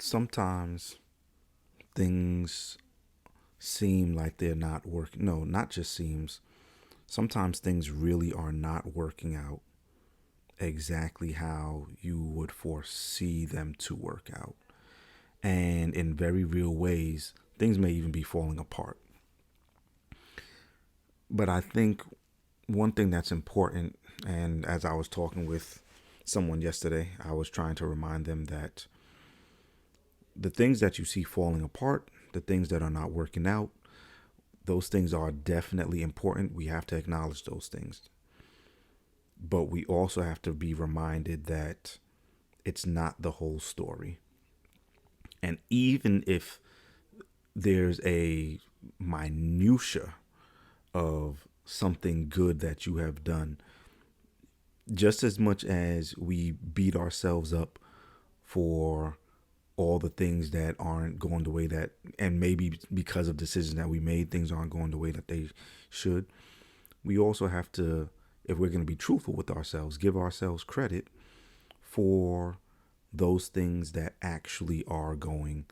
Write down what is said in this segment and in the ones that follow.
Sometimes things seem like they're not working. No, not just seems. Sometimes things really are not working out exactly how you would foresee them to work out. And in very real ways, things may even be falling apart. But I think one thing that's important, and as I was talking with someone yesterday, I was trying to remind them that the things that you see falling apart, the things that are not working out, those things are definitely important. We have to acknowledge those things. But we also have to be reminded that it's not the whole story. And even if there's a minutia of something good that you have done, just as much as we beat ourselves up for all the things that aren't going the way that, and maybe because of decisions that we made, things aren't going the way that they should, we also have to, if we're going to be truthful with ourselves, give ourselves credit for those things that actually are going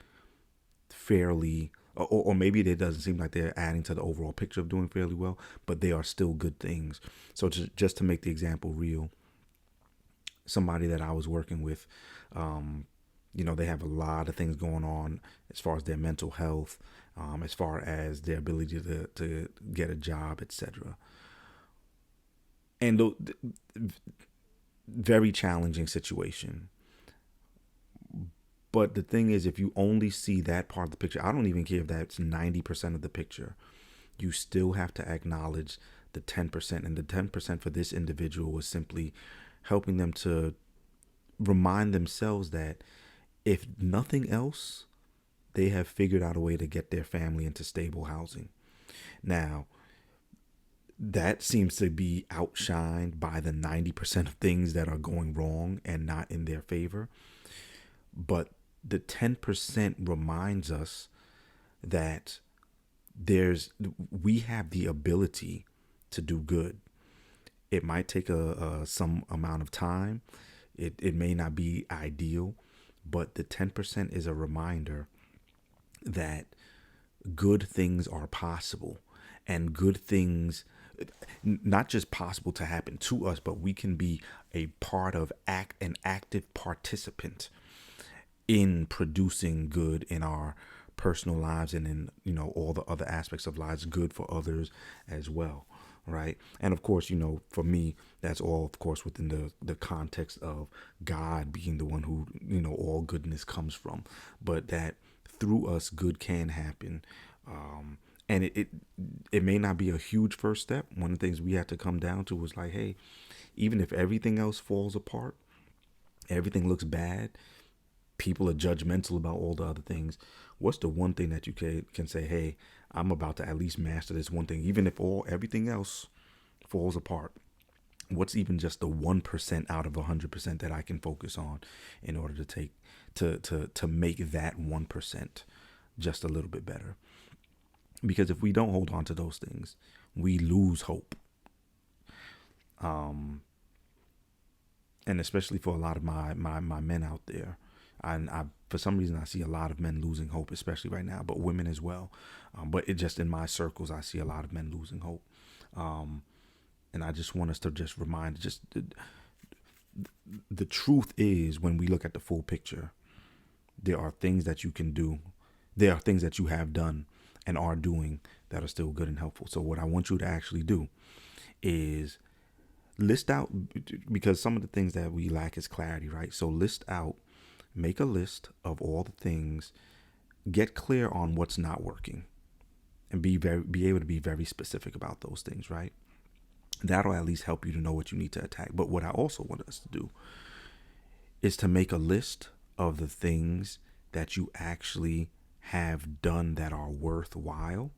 fairly, or maybe it doesn't seem like they're adding to the overall picture of doing fairly well, but they are still good things. So just to make the example real, somebody that I was working with, they have a lot of things going on as far as their mental health, as far as their ability to get a job, etc. And very challenging situation. But the thing is, if you only see that part of the picture, I don't even care if that's 90% of the picture, you still have to acknowledge the 10%. And the 10% for this individual was simply helping them to remind themselves that if nothing else, they have figured out a way to get their family into stable housing. Now, that seems to be outshined by the 90% of things that are going wrong and not in their favor. But the 10% reminds us that we have the ability to do good. It might take some amount of time. It may not be ideal, but the 10% is a reminder that good things are possible, and good things not just possible to happen to us, but we can be a part of an active participant in producing good in our personal lives and in all the other aspects of lives, good for others as well, right? And of course, for me, that's all of course within the context of God being the one who all goodness comes from, but that through us good can happen. And it may not be a huge first step. One of the things we have to come down to was like, hey, even if everything else falls apart, everything looks bad, people are judgmental about all the other things, what's the one thing that you can say, hey, I'm about to at least master this one thing, even if everything else falls apart? What's even just the 1% out of 100% that I can focus on in order to take to make that 1% just a little bit better? Because if we don't hold on to those things, we lose hope. And especially for a lot of my men out there, and for some reason I see a lot of men losing hope, especially right now, but women as well. But it just in my circles, I see a lot of men losing hope. And I just want us to just remind, just the truth is, when we look at the full picture, there are things that you can do. There are things that you have done and are doing that are still good and helpful. So what I want you to actually do is list out, because some of the things that we lack is clarity, right? So make a list of all the things, get clear on what's not working, and be able to be very specific about those things, right? That'll at least help you to know what you need to attack. But what I also want us to do is to make a list of the things that you actually have done that are worthwhile,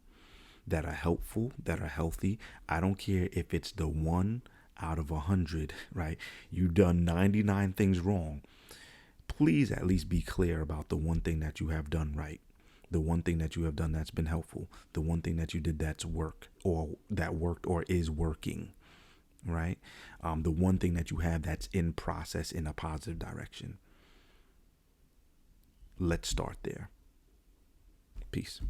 that are helpful, that are healthy. I don't care if it's the 1 out of 100, right? You've done 99 things wrong. Please at least be clear about the one thing that you have done right, the one thing that you have done that's been helpful, the one thing that you did that worked or is working, right? The one thing that you have that's in process in a positive direction. Let's start there. Peace.